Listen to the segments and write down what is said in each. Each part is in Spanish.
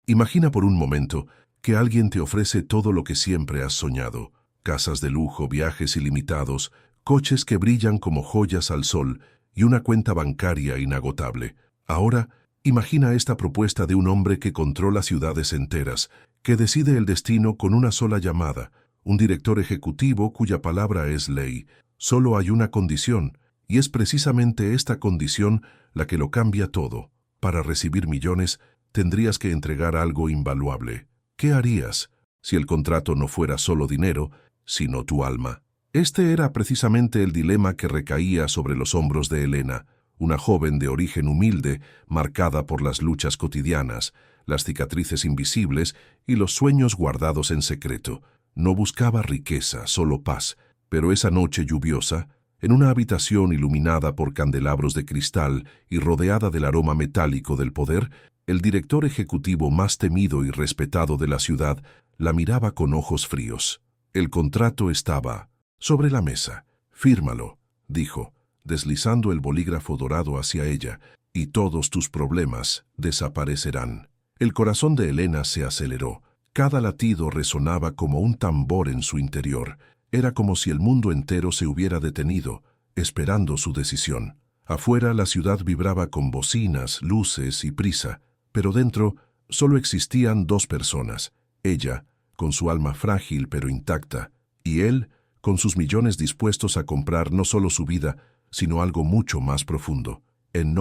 Imagina por un momento que alguien te ofrece todo lo que siempre has soñado: casas de lujo, viajes ilimitados, coches que brillan como joyas al sol y una cuenta bancaria inagotable. Ahora, imagina esta propuesta de un hombre que controla ciudades enteras, que decide el destino con una sola llamada, un director ejecutivo cuya palabra es ley. Solo hay una condición, y es precisamente esta condición la que lo cambia todo. Para recibir millones, tendrías que entregar algo invaluable. ¿Qué harías si el contrato no fuera solo dinero, sino tu alma? Este era precisamente el dilema que recaía sobre los hombros de Elena, una joven de origen humilde, marcada por las luchas cotidianas, las cicatrices invisibles y los sueños guardados en secreto. No buscaba riqueza, solo paz, pero esa noche lluviosa, en una habitación iluminada por candelabros de cristal y rodeada del aroma metálico del poder, el director ejecutivo más temido y respetado de la ciudad la miraba con ojos fríos. El contrato estaba sobre la mesa. «Fírmalo», dijo, deslizando el bolígrafo dorado hacia ella, «y todos tus problemas desaparecerán». El corazón de Elena se aceleró. Cada latido resonaba como un tambor en su interior. Era como si el mundo entero se hubiera detenido, esperando su decisión. Afuera la ciudad vibraba con bocinas, luces y prisa, pero dentro solo existían dos personas: ella, con su alma frágil pero intacta, y él, con sus millones dispuestos a comprar no solo su vida, sino algo mucho más profundo. En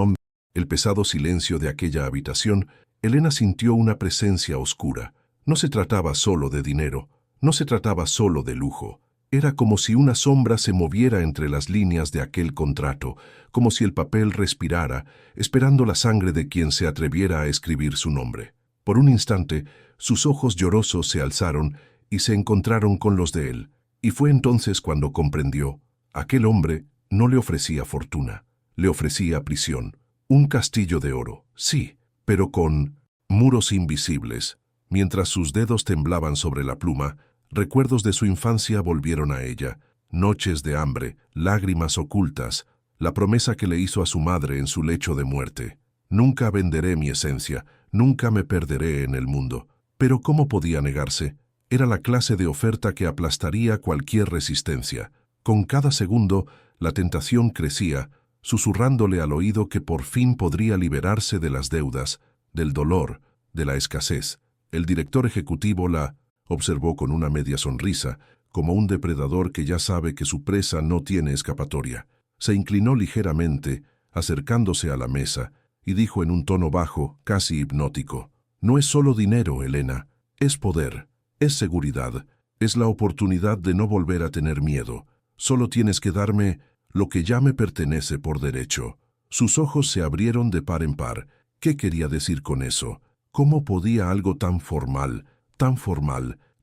el pesado silencio de aquella habitación, Elena sintió una presencia oscura. No se trataba solo de dinero, no se trataba solo de lujo. Era como si una sombra se moviera entre las líneas de aquel contrato, como si el papel respirara, esperando la sangre de quien se atreviera a escribir su nombre. Por un instante, sus ojos llorosos se alzaron y se encontraron con los de él, y fue entonces cuando comprendió: aquel hombre no le ofrecía fortuna, le ofrecía prisión, un castillo de oro, sí, pero con muros invisibles. Mientras sus dedos temblaban sobre la pluma, recuerdos de su infancia volvieron a ella: noches de hambre, lágrimas ocultas, la promesa que le hizo a su madre en su lecho de muerte. «Nunca venderé mi esencia, nunca me perderé en el mundo». Pero ¿cómo podía negarse? Era la clase de oferta que aplastaría cualquier resistencia. Con cada segundo, la tentación crecía, susurrándole al oído que por fin podría liberarse de las deudas, del dolor, de la escasez. El director ejecutivo la observó con una media sonrisa, como un depredador que ya sabe que su presa no tiene escapatoria. Se inclinó ligeramente, acercándose a la mesa, y dijo en un tono bajo, casi hipnótico: «No es solo dinero, Elena, es poder, es seguridad, es la oportunidad de no volver a tener miedo. Solo tienes que darme lo que ya me pertenece por derecho». Sus ojos se abrieron de par en par. ¿Qué quería decir con eso? ¿Cómo podía algo tan formal,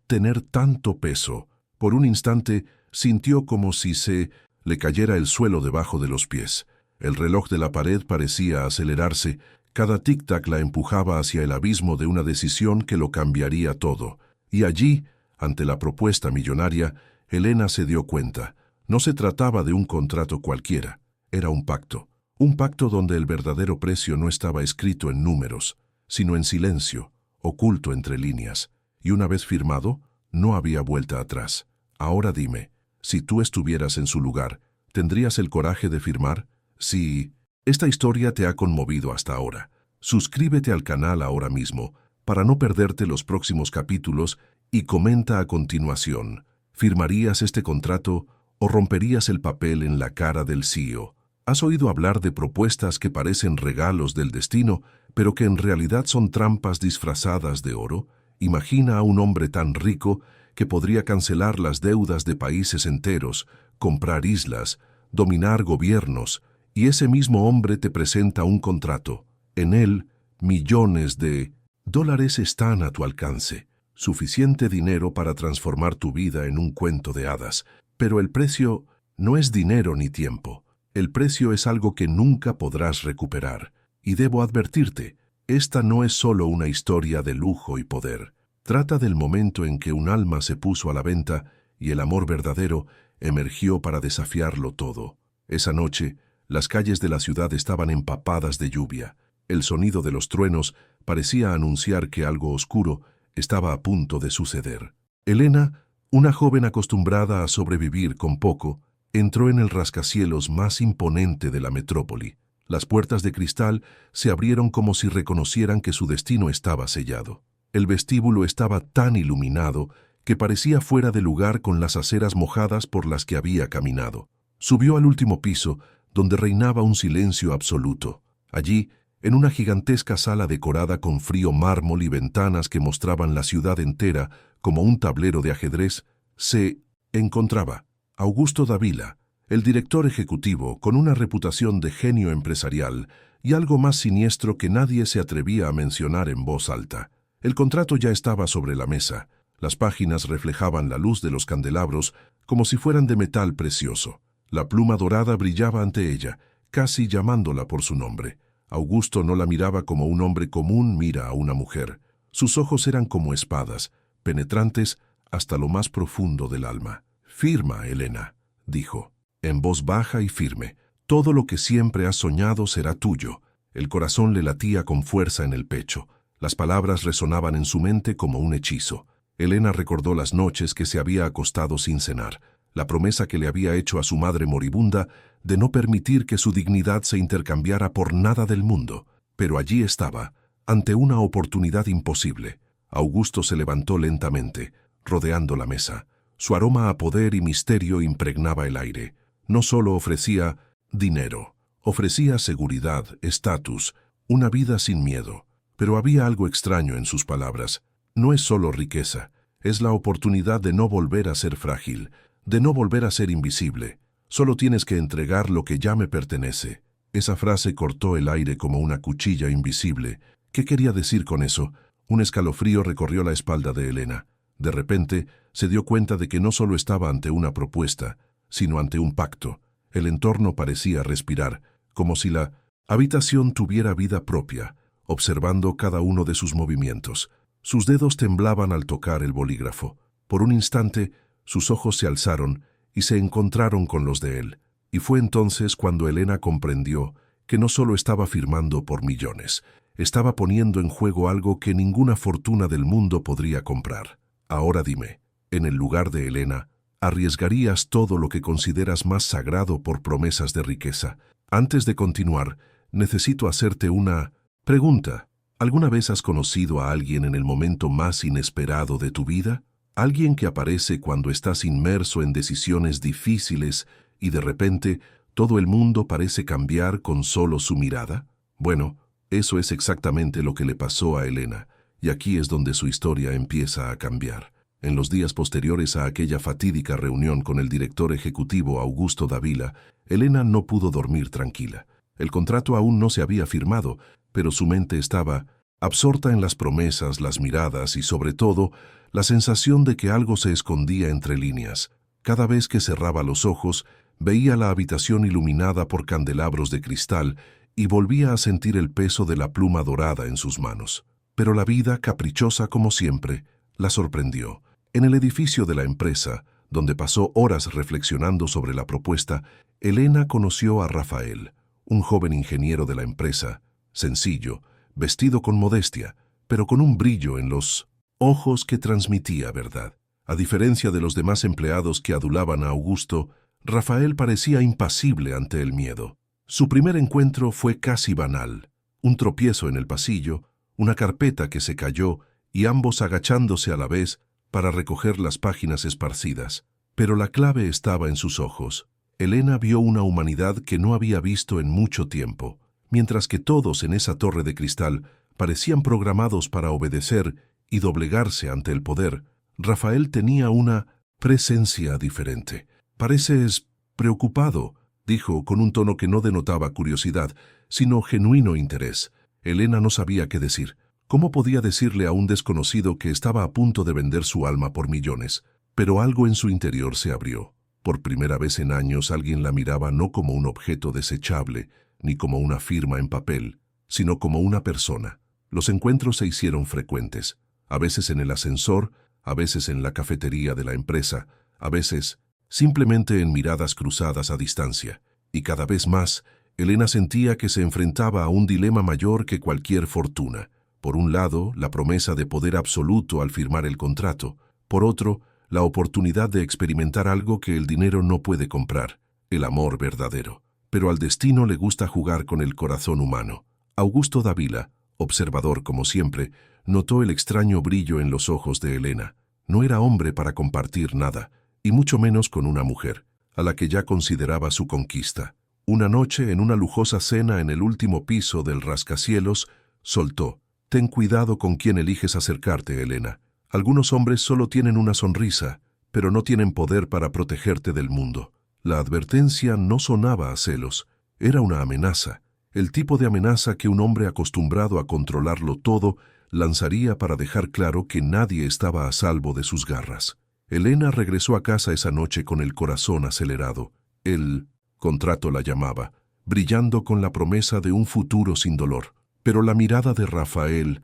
tener tanto peso? Por un instante sintió como si se le cayera el suelo debajo de los pies. El reloj de la pared parecía acelerarse. Cada tic-tac la empujaba hacia el abismo de una decisión que lo cambiaría todo. Y allí, ante la propuesta millonaria, Elena se dio cuenta. No se trataba de un contrato cualquiera. Era un pacto. Un pacto donde el verdadero precio no estaba escrito en números, sino en silencio, oculto entre líneas. Y una vez firmado, no había vuelta atrás. Ahora dime, si tú estuvieras en su lugar, ¿tendrías el coraje de firmar? Si esta historia te ha conmovido hasta ahora, suscríbete al canal ahora mismo para no perderte los próximos capítulos y comenta a continuación: ¿firmarías este contrato o romperías el papel en la cara del CEO? ¿Has oído hablar de propuestas que parecen regalos del destino, pero que en realidad son trampas disfrazadas de oro? Imagina a un hombre tan rico que podría cancelar las deudas de países enteros, comprar islas, dominar gobiernos, y ese mismo hombre te presenta un contrato. En él, millones de dólares están a tu alcance, suficiente dinero para transformar tu vida en un cuento de hadas. Pero el precio no es dinero ni tiempo. El precio es algo que nunca podrás recuperar. Y debo advertirte, esta no es solo una historia de lujo y poder. Trata del momento en que un alma se puso a la venta y el amor verdadero emergió para desafiarlo todo. Esa noche, las calles de la ciudad estaban empapadas de lluvia. El sonido de los truenos parecía anunciar que algo oscuro estaba a punto de suceder. Elena, una joven acostumbrada a sobrevivir con poco, entró en el rascacielos más imponente de la metrópoli. Las puertas de cristal se abrieron como si reconocieran que su destino estaba sellado. El vestíbulo estaba tan iluminado que parecía fuera de lugar con las aceras mojadas por las que había caminado. Subió al último piso, donde reinaba un silencio absoluto. Allí, en una gigantesca sala decorada con frío mármol y ventanas que mostraban la ciudad entera como un tablero de ajedrez, se encontraba Augusto Dávila, el director ejecutivo con una reputación de genio empresarial y algo más siniestro que nadie se atrevía a mencionar en voz alta. El contrato ya estaba sobre la mesa. Las páginas reflejaban la luz de los candelabros como si fueran de metal precioso. La pluma dorada brillaba ante ella, casi llamándola por su nombre. Augusto no la miraba como un hombre común mira a una mujer. Sus ojos eran como espadas, penetrantes hasta lo más profundo del alma. «Firma, Elena», dijo, en voz baja y firme. «Todo lo que siempre has soñado será tuyo». El corazón le latía con fuerza en el pecho. Las palabras resonaban en su mente como un hechizo. Elena recordó las noches que se había acostado sin cenar, la promesa que le había hecho a su madre moribunda de no permitir que su dignidad se intercambiara por nada del mundo. Pero allí estaba, ante una oportunidad imposible. Augusto se levantó lentamente, rodeando la mesa. Su aroma a poder y misterio impregnaba el aire. No solo ofrecía dinero, ofrecía seguridad, estatus, una vida sin miedo. Pero había algo extraño en sus palabras. No es solo riqueza, es la oportunidad de no volver a ser frágil, de no volver a ser invisible. Solo tienes que entregar lo que ya me pertenece. Esa frase cortó el aire como una cuchilla invisible. ¿Qué quería decir con eso? Un escalofrío recorrió la espalda de Elena. De repente, se dio cuenta de que no solo estaba ante una propuesta, sino ante un pacto. El entorno parecía respirar, como si la habitación tuviera vida propia, observando cada uno de sus movimientos. Sus dedos temblaban al tocar el bolígrafo. Por un instante, sus ojos se alzaron y se encontraron con los de él. Y fue entonces cuando Elena comprendió que no solo estaba firmando por millones, estaba poniendo en juego algo que ninguna fortuna del mundo podría comprar. Ahora dime, en el lugar de Elena, ¿arriesgarías todo lo que consideras más sagrado por promesas de riqueza? Antes de continuar, necesito hacerte una pregunta. ¿Alguna vez has conocido a alguien en el momento más inesperado de tu vida? Alguien que aparece cuando estás inmerso en decisiones difíciles y de repente todo el mundo parece cambiar con solo su mirada. Bueno, eso es exactamente lo que le pasó a Elena, y aquí es donde su historia empieza a cambiar. En los días posteriores a aquella fatídica reunión con el director ejecutivo Augusto Dávila, Elena no pudo dormir tranquila. El contrato aún no se había firmado, pero su mente estaba absorta en las promesas, las miradas y, sobre todo, la sensación de que algo se escondía entre líneas. Cada vez que cerraba los ojos, veía la habitación iluminada por candelabros de cristal y volvía a sentir el peso de la pluma dorada en sus manos. Pero la vida, caprichosa como siempre, la sorprendió. En el edificio de la empresa, donde pasó horas reflexionando sobre la propuesta, Elena conoció a Rafael, un joven ingeniero de la empresa, sencillo, vestido con modestia, pero con un brillo en los ojos que transmitía verdad. A diferencia de los demás empleados que adulaban a Augusto, Rafael parecía impasible ante el miedo. Su primer encuentro fue casi banal. Un tropiezo en el pasillo, una carpeta que se cayó y ambos agachándose a la vez para recoger las páginas esparcidas. Pero la clave estaba en sus ojos. Elena vio una humanidad que no había visto en mucho tiempo. Mientras que todos en esa torre de cristal parecían programados para obedecer y doblegarse ante el poder, Rafael tenía una presencia diferente. «Pareces preocupado», dijo con un tono que no denotaba curiosidad, sino genuino interés. Elena no sabía qué decir. ¿Cómo podía decirle a un desconocido que estaba a punto de vender su alma por millones? Pero algo en su interior se abrió. Por primera vez en años alguien la miraba no como un objeto desechable, ni como una firma en papel, sino como una persona. Los encuentros se hicieron frecuentes, a veces en el ascensor, a veces en la cafetería de la empresa, a veces simplemente en miradas cruzadas a distancia. Y cada vez más, Elena sentía que se enfrentaba a un dilema mayor que cualquier fortuna. Por un lado, la promesa de poder absoluto al firmar el contrato. Por otro, la oportunidad de experimentar algo que el dinero no puede comprar, el amor verdadero. Pero al destino le gusta jugar con el corazón humano. Augusto Dávila, observador como siempre, notó el extraño brillo en los ojos de Elena. No era hombre para compartir nada, y mucho menos con una mujer, a la que ya consideraba su conquista. Una noche, en una lujosa cena en el último piso del rascacielos, soltó: «Ten cuidado con quién eliges acercarte, Elena. Algunos hombres solo tienen una sonrisa, pero no tienen poder para protegerte del mundo». La advertencia no sonaba a celos, era una amenaza, el tipo de amenaza que un hombre acostumbrado a controlarlo todo lanzaría para dejar claro que nadie estaba a salvo de sus garras. Elena regresó a casa esa noche con el corazón acelerado. El contrato la llamaba, brillando con la promesa de un futuro sin dolor. Pero la mirada de Rafael,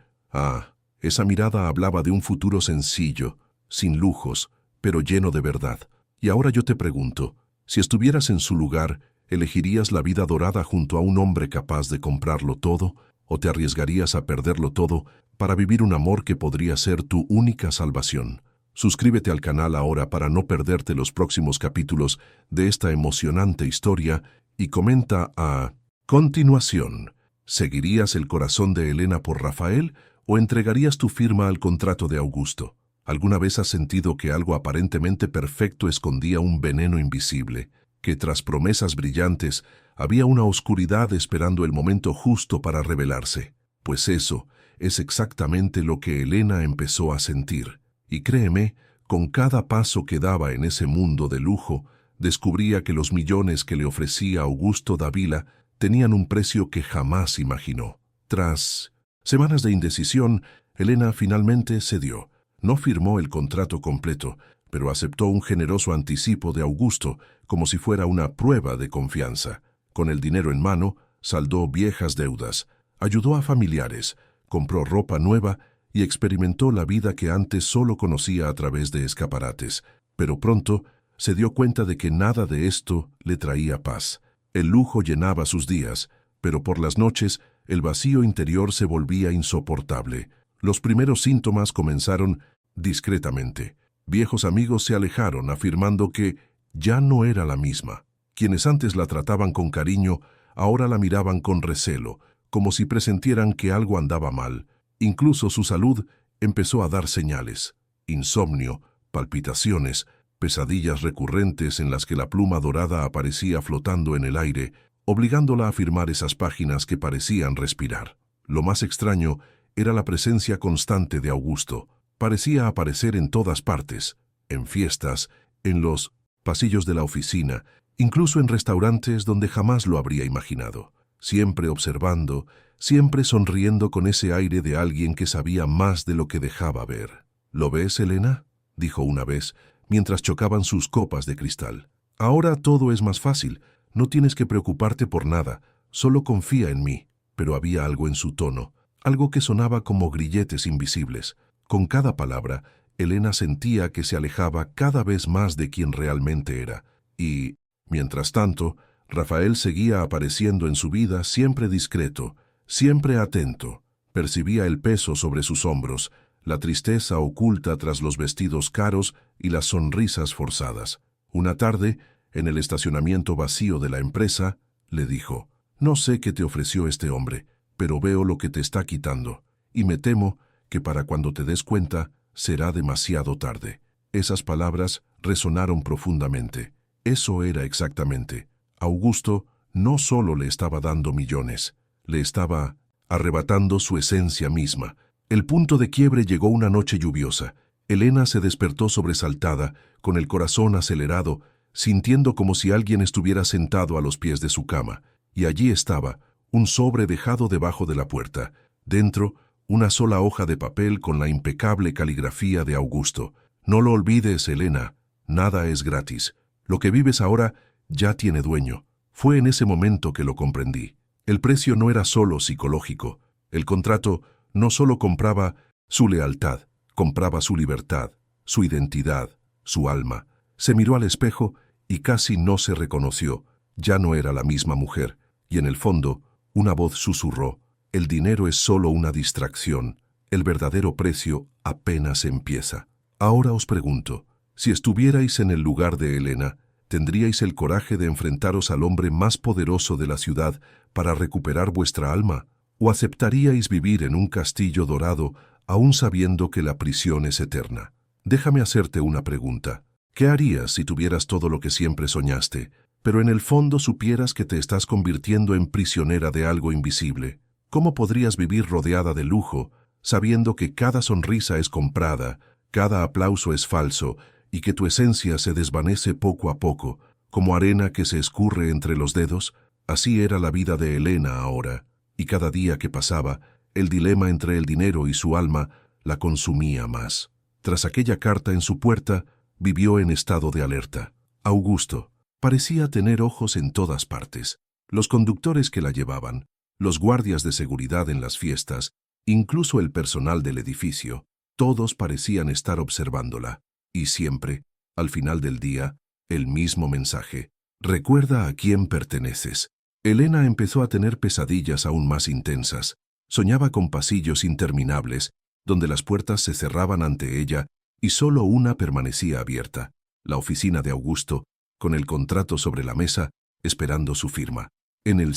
esa mirada hablaba de un futuro sencillo, sin lujos, pero lleno de verdad. Y ahora yo te pregunto, si estuvieras en su lugar, ¿elegirías la vida dorada junto a un hombre capaz de comprarlo todo, o te arriesgarías a perderlo todo para vivir un amor que podría ser tu única salvación? Suscríbete al canal ahora para no perderte los próximos capítulos de esta emocionante historia y comenta a continuación: ¿seguirías el corazón de Elena por Rafael o entregarías tu firma al contrato de Augusto? ¿Alguna vez has sentido que algo aparentemente perfecto escondía un veneno invisible, que tras promesas brillantes había una oscuridad esperando el momento justo para revelarse? Pues eso es exactamente lo que Elena empezó a sentir. Y créeme, con cada paso que daba en ese mundo de lujo, descubría que los millones que le ofrecía Augusto Dávila tenían un precio que jamás imaginó. Tras semanas de indecisión, Elena finalmente cedió. No firmó el contrato completo, pero aceptó un generoso anticipo de Augusto, como si fuera una prueba de confianza. Con el dinero en mano, saldó viejas deudas, ayudó a familiares, compró ropa nueva y experimentó la vida que antes solo conocía a través de escaparates. Pero pronto se dio cuenta de que nada de esto le traía paz. El lujo llenaba sus días, pero por las noches el vacío interior se volvía insoportable. Los primeros síntomas comenzaron discretamente. Viejos amigos se alejaron, afirmando que ya no era la misma. Quienes antes la trataban con cariño, ahora la miraban con recelo, como si presentieran que algo andaba mal. Incluso su salud empezó a dar señales: insomnio, palpitaciones, pesadillas recurrentes en las que la pluma dorada aparecía flotando en el aire, obligándola a firmar esas páginas que parecían respirar. Lo más extraño era la presencia constante de Augusto. Parecía aparecer en todas partes, en fiestas, en los pasillos de la oficina, incluso en restaurantes donde jamás lo habría imaginado. Siempre observando, siempre sonriendo con ese aire de alguien que sabía más de lo que dejaba ver. ¿Lo ves, Elena?, dijo una vez, mientras chocaban sus copas de cristal. Ahora todo es más fácil, no tienes que preocuparte por nada, solo confía en mí. Pero había algo en su tono, algo que sonaba como grilletes invisibles. Con cada palabra, Elena sentía que se alejaba cada vez más de quien realmente era. Y, mientras tanto, Rafael seguía apareciendo en su vida, siempre discreto, siempre atento. Percibía el peso sobre sus hombros, la tristeza oculta tras los vestidos caros y las sonrisas forzadas. Una tarde, en el estacionamiento vacío de la empresa, le dijo: «No sé qué te ofreció este hombre, pero veo lo que te está quitando, y me temo que para cuando te des cuenta será demasiado tarde». Esas palabras resonaron profundamente. Eso era exactamente. Augusto no solo le estaba dando millones, le estaba arrebatando su esencia misma. El punto de quiebre llegó una noche lluviosa. Elena se despertó sobresaltada, con el corazón acelerado, sintiendo como si alguien estuviera sentado a los pies de su cama. Y allí estaba, un sobre dejado debajo de la puerta. Dentro, una sola hoja de papel con la impecable caligrafía de Augusto. «No lo olvides, Elena, nada es gratis. Lo que vives ahora ya tiene dueño». Fue en ese momento que lo comprendí. El precio no era solo psicológico. El contrato no solo compraba su lealtad, compraba su libertad, su identidad, su alma. Se miró al espejo y casi no se reconoció. Ya no era la misma mujer. Y en el fondo, una voz susurró: El dinero es solo una distracción. El verdadero precio apenas empieza. Ahora os pregunto, si estuvierais en el lugar de Helena, ¿tendríais el coraje de enfrentaros al hombre más poderoso de la ciudad para recuperar vuestra alma? ¿O aceptaríais vivir en un castillo dorado, aún sabiendo que la prisión es eterna? Déjame hacerte una pregunta. ¿Qué harías si tuvieras todo lo que siempre soñaste, pero en el fondo supieras que te estás convirtiendo en prisionera de algo invisible? ¿Cómo podrías vivir rodeada de lujo, sabiendo que cada sonrisa es comprada, cada aplauso es falso y que tu esencia se desvanece poco a poco, como arena que se escurre entre los dedos? Así era la vida de Helena ahora, y cada día que pasaba, el dilema entre el dinero y su alma la consumía más. Tras aquella carta en su puerta, vivió en estado de alerta. Augusto parecía tener ojos en todas partes. Los conductores que la llevaban, los guardias de seguridad en las fiestas, incluso el personal del edificio, todos parecían estar observándola. Y siempre, al final del día, el mismo mensaje: recuerda a quién perteneces. Helena empezó a tener pesadillas aún más intensas. Soñaba con pasillos interminables, donde las puertas se cerraban ante ella y solo una permanecía abierta, la oficina de Augusto, con el contrato sobre la mesa, esperando su firma. En el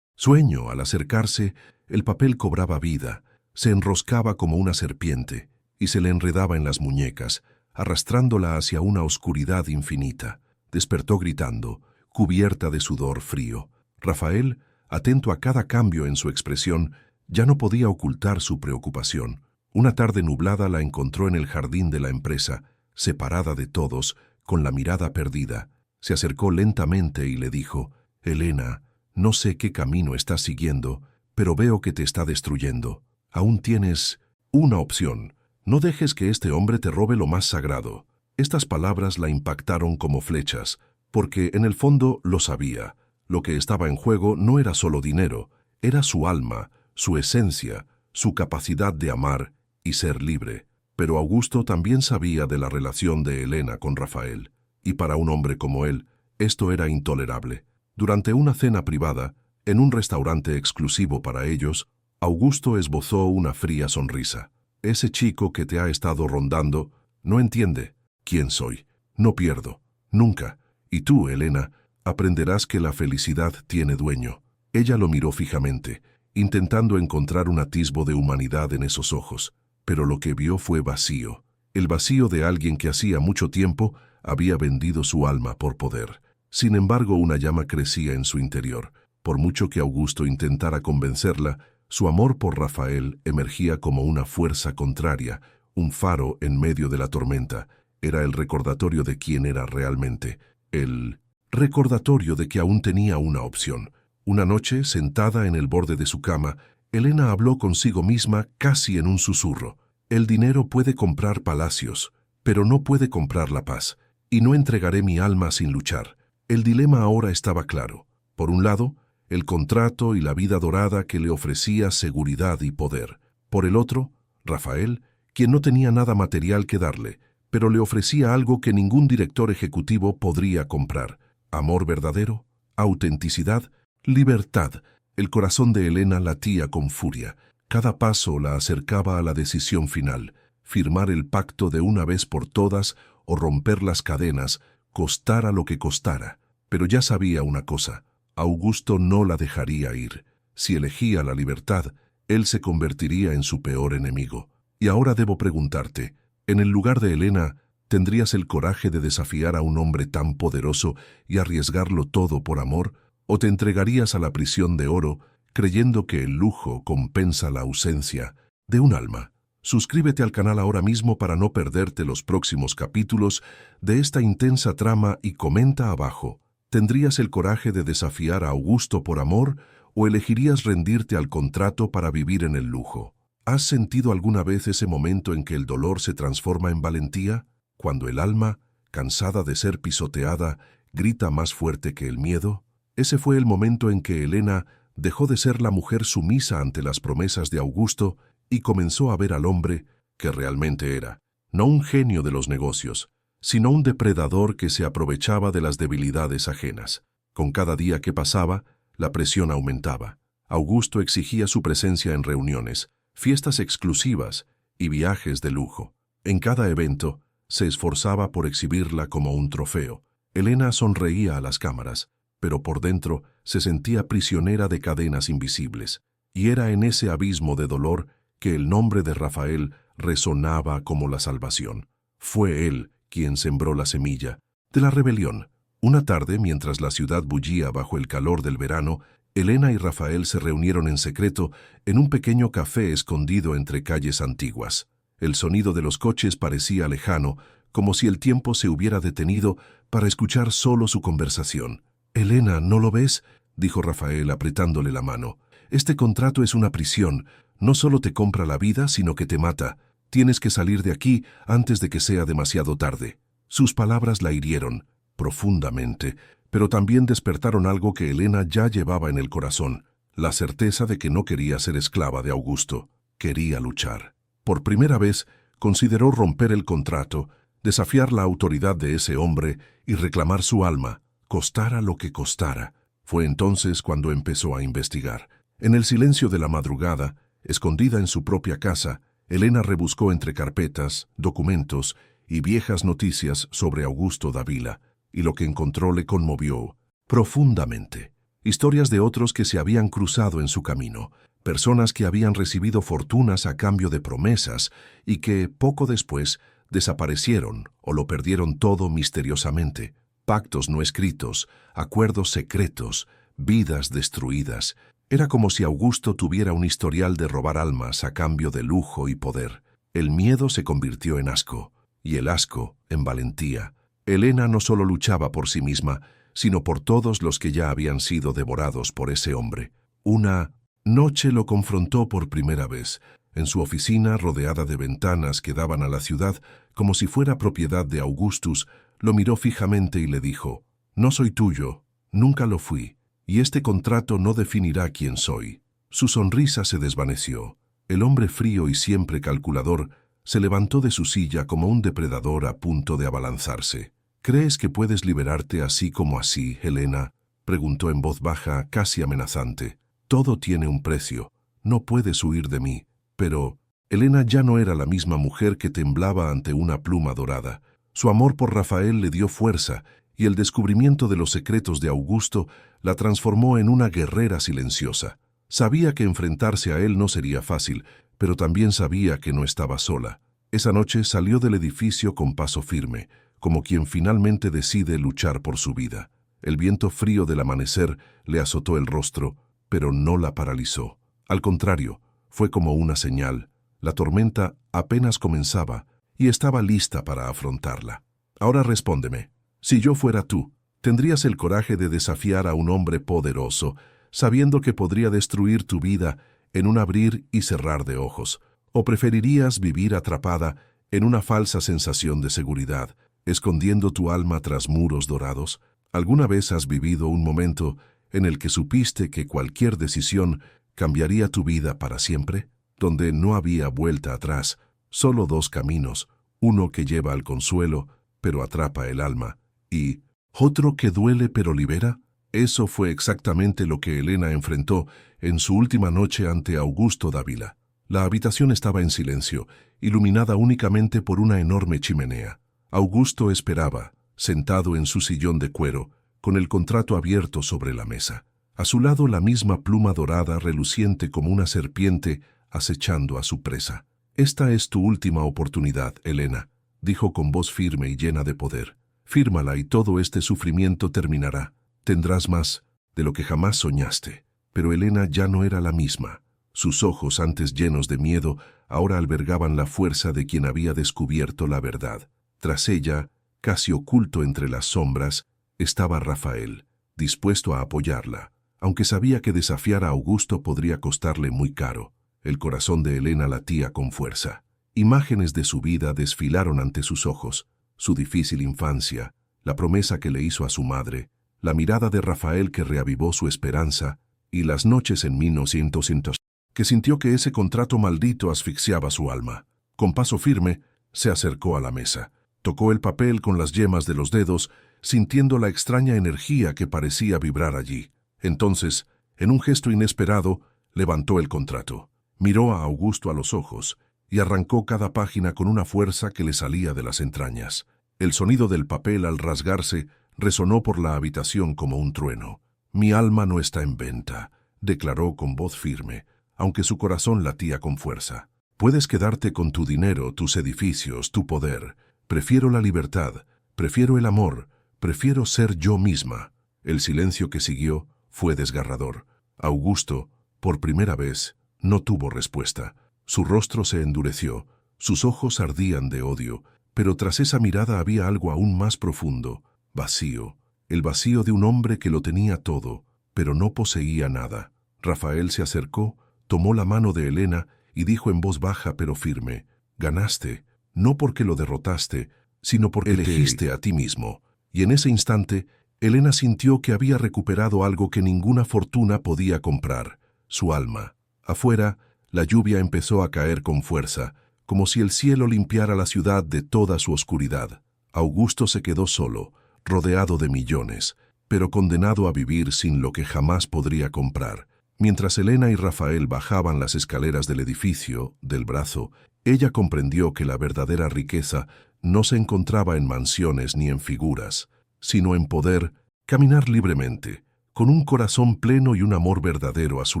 sueño, al acercarse, el papel cobraba vida, se enroscaba como una serpiente y se le enredaba en las muñecas, arrastrándola hacia una oscuridad infinita. Despertó gritando, cubierta de sudor frío. Rafael, atento a cada cambio en su expresión, ya no podía ocultar su preocupación. Una tarde nublada la encontró en el jardín de la empresa, separada de todos, con la mirada perdida. Se acercó lentamente y le dijo: «Helena, no sé qué camino estás siguiendo, pero veo que te está destruyendo. Aún tienes una opción. No dejes que este hombre te robe lo más sagrado». Estas palabras la impactaron como flechas, porque en el fondo lo sabía. Lo que estaba en juego no era solo dinero, era su alma, su esencia, su capacidad de amar y ser libre. Pero Augusto también sabía de la relación de Helena con Rafael, y para un hombre como él, esto era intolerable. Durante una cena privada, en un restaurante exclusivo para ellos, Augusto esbozó una fría sonrisa. «Ese chico que te ha estado rondando no entiende quién soy. No pierdo, nunca. Y tú, Helena, aprenderás que la felicidad tiene dueño». Ella lo miró fijamente, intentando encontrar un atisbo de humanidad en esos ojos, pero lo que vio fue vacío, el vacío de alguien que hacía mucho tiempo había vendido su alma por poder. Sin embargo, una llama crecía en su interior. Por mucho que Augusto intentara convencerla, su amor por Rafael emergía como una fuerza contraria, un faro en medio de la tormenta. Era el recordatorio de quién era realmente, el recordatorio de que aún tenía una opción. Una noche, sentada en el borde de su cama, Helena habló consigo misma casi en un susurro. «El dinero puede comprar palacios, pero no puede comprar la paz, y no entregaré mi alma sin luchar». El dilema ahora estaba claro. Por un lado, el contrato y la vida dorada que le ofrecía seguridad y poder. Por el otro, Rafael, quien no tenía nada material que darle, pero le ofrecía algo que ningún director ejecutivo podría comprar: amor verdadero, autenticidad, libertad. El corazón de Helena latía con furia. Cada paso la acercaba a la decisión final: firmar el pacto de una vez por todas o romper las cadenas, costara lo que costara. Pero ya sabía una cosa: Augusto no la dejaría ir. Si elegía la libertad, él se convertiría en su peor enemigo. Y ahora debo preguntarte, en el lugar de Helena, ¿tendrías el coraje de desafiar a un hombre tan poderoso y arriesgarlo todo por amor? ¿O te entregarías a la prisión de oro, creyendo que el lujo compensa la ausencia de un alma? Suscríbete al canal ahora mismo para no perderte los próximos capítulos de esta intensa trama y comenta abajo: ¿tendrías el coraje de desafiar a Augusto por amor o elegirías rendirte al contrato para vivir en el lujo? ¿Has sentido alguna vez ese momento en que el dolor se transforma en valentía? Cuando el alma, cansada de ser pisoteada, grita más fuerte que el miedo. Ese fue el momento en que Helena dejó de ser la mujer sumisa ante las promesas de Augusto y comenzó a ver al hombre que realmente era. No un genio de los negocios, sino un depredador que se aprovechaba de las debilidades ajenas. Con cada día que pasaba, la presión aumentaba. Augusto exigía su presencia en reuniones, fiestas exclusivas y viajes de lujo. En cada evento, se esforzaba por exhibirla como un trofeo. Helena sonreía a las cámaras, pero por dentro se sentía prisionera de cadenas invisibles. Y era en ese abismo de dolor que el nombre de Rafael resonaba como la salvación. Fue él quien sembró la semilla de la rebelión. Una tarde, mientras la ciudad bullía bajo el calor del verano, Helena y Rafael se reunieron en secreto en un pequeño café escondido entre calles antiguas. El sonido de los coches parecía lejano, como si el tiempo se hubiera detenido para escuchar solo su conversación. «Helena, ¿no lo ves?», dijo Rafael apretándole la mano. «Este contrato es una prisión. No solo te compra la vida, sino que te mata. Tienes que salir de aquí antes de que sea demasiado tarde». Sus palabras la hirieron profundamente, pero también despertaron algo que Helena ya llevaba en el corazón, la certeza de que no quería ser esclava de Augusto. Quería luchar. Por primera vez, consideró romper el contrato, desafiar la autoridad de ese hombre y reclamar su alma, costara lo que costara. Fue entonces cuando empezó a investigar. En el silencio de la madrugada, escondida en su propia casa, Helena rebuscó entre carpetas, documentos y viejas noticias sobre Augusto Dávila, y lo que encontró le conmovió profundamente. Historias de otros que se habían cruzado en su camino, personas que habían recibido fortunas a cambio de promesas y que, poco después, desaparecieron o lo perdieron todo misteriosamente. Pactos no escritos, acuerdos secretos, vidas destruidas. Era como si Augusto tuviera un historial de robar almas a cambio de lujo y poder. El miedo se convirtió en asco, y el asco en valentía. Helena no solo luchaba por sí misma, sino por todos los que ya habían sido devorados por ese hombre. Una noche lo confrontó por primera vez, en su oficina rodeada de ventanas que daban a la ciudad, como si fuera propiedad de Augustus. Lo miró fijamente y le dijo: «No soy tuyo, nunca lo fui, y este contrato no definirá quién soy». Su sonrisa se desvaneció. El hombre frío y siempre calculador se levantó de su silla como un depredador a punto de abalanzarse. «¿Crees que puedes liberarte así como así, Helena?», preguntó en voz baja, casi amenazante. «Todo tiene un precio. No puedes huir de mí». Pero Helena ya no era la misma mujer que temblaba ante una pluma dorada. Su amor por Rafael le dio fuerza, y el descubrimiento de los secretos de Augusto la transformó en una guerrera silenciosa. Sabía que enfrentarse a él no sería fácil, pero también sabía que no estaba sola. Esa noche salió del edificio con paso firme, como quien finalmente decide luchar por su vida. El viento frío del amanecer le azotó el rostro, pero no la paralizó. Al contrario, fue como una señal. La tormenta apenas comenzaba y estaba lista para afrontarla. «Ahora respóndeme. Si yo fuera tú, ¿tendrías el coraje de desafiar a un hombre poderoso, sabiendo que podría destruir tu vida en un abrir y cerrar de ojos? ¿O preferirías vivir atrapada en una falsa sensación de seguridad, escondiendo tu alma tras muros dorados? ¿Alguna vez has vivido un momento en el que supiste que cualquier decisión cambiaría tu vida para siempre? Donde no había vuelta atrás, solo dos caminos, uno que lleva al consuelo, pero atrapa el alma, y otro que duele pero libera. Eso fue exactamente lo que Helena enfrentó en su última noche ante Augusto Dávila. La habitación estaba en silencio, iluminada únicamente por una enorme chimenea. Augusto esperaba, sentado en su sillón de cuero, con el contrato abierto sobre la mesa. A su lado la misma pluma dorada reluciente como una serpiente acechando a su presa. «Esta es tu última oportunidad, Helena», dijo con voz firme y llena de poder. «Fírmala y todo este sufrimiento terminará. Tendrás más de lo que jamás soñaste». Pero Helena ya no era la misma. Sus ojos, antes llenos de miedo, ahora albergaban la fuerza de quien había descubierto la verdad. Tras ella, casi oculto entre las sombras, estaba Rafael, dispuesto a apoyarla, aunque sabía que desafiar a Augusto podría costarle muy caro. El corazón de Helena latía con fuerza. Imágenes de su vida desfilaron ante sus ojos: su difícil infancia, la promesa que le hizo a su madre, la mirada de Rafael que reavivó su esperanza, y las noches en 1900 que sintió que ese contrato maldito asfixiaba su alma. Con paso firme, se acercó a la mesa. Tocó el papel con las yemas de los dedos, sintiendo la extraña energía que parecía vibrar allí. Entonces, En un gesto inesperado, levantó el contrato, miró a Augusto a los ojos y arrancó cada página con una fuerza que le salía de las entrañas. El sonido del papel al rasgarse resonó por la habitación como un trueno. «Mi alma no está en venta», declaró con voz firme, aunque su corazón latía con fuerza. «Puedes quedarte con tu dinero, tus edificios, tu poder. Prefiero la libertad, prefiero el amor, prefiero ser yo misma». El silencio que siguió fue desgarrador. Augusto, por primera vez, no tuvo respuesta. Su rostro se endureció, sus ojos ardían de odio, pero tras esa mirada había algo aún más profundo, vacío, el vacío de un hombre que lo tenía todo, pero no poseía nada. Rafael se acercó, tomó la mano de Elena y dijo en voz baja pero firme: «Ganaste, no porque lo derrotaste, sino porque elegiste a ti mismo». Y en ese instante, Elena sintió que había recuperado algo que ninguna fortuna podía comprar: su alma. Afuera, la lluvia empezó a caer con fuerza, como si el cielo limpiara la ciudad de toda su oscuridad. Augusto se quedó solo, rodeado de millones, pero condenado a vivir sin lo que jamás podría comprar. Mientras Elena y Rafael bajaban las escaleras del edificio, del brazo, ella comprendió que la verdadera riqueza no se encontraba en mansiones ni en figuras, sino en poder caminar libremente, con un corazón pleno y un amor verdadero a su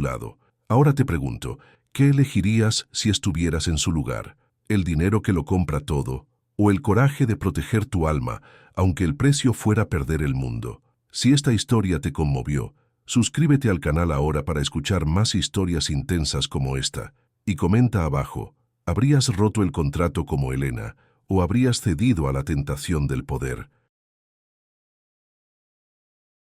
lado. Ahora te pregunto, ¿qué elegirías si estuvieras en su lugar? ¿El dinero que lo compra todo, o el coraje de proteger tu alma, aunque el precio fuera perder el mundo? Si esta historia te conmovió, suscríbete al canal ahora para escuchar más historias intensas como esta, y comenta abajo: ¿habrías roto el contrato como Elena, o habrías cedido a la tentación del poder?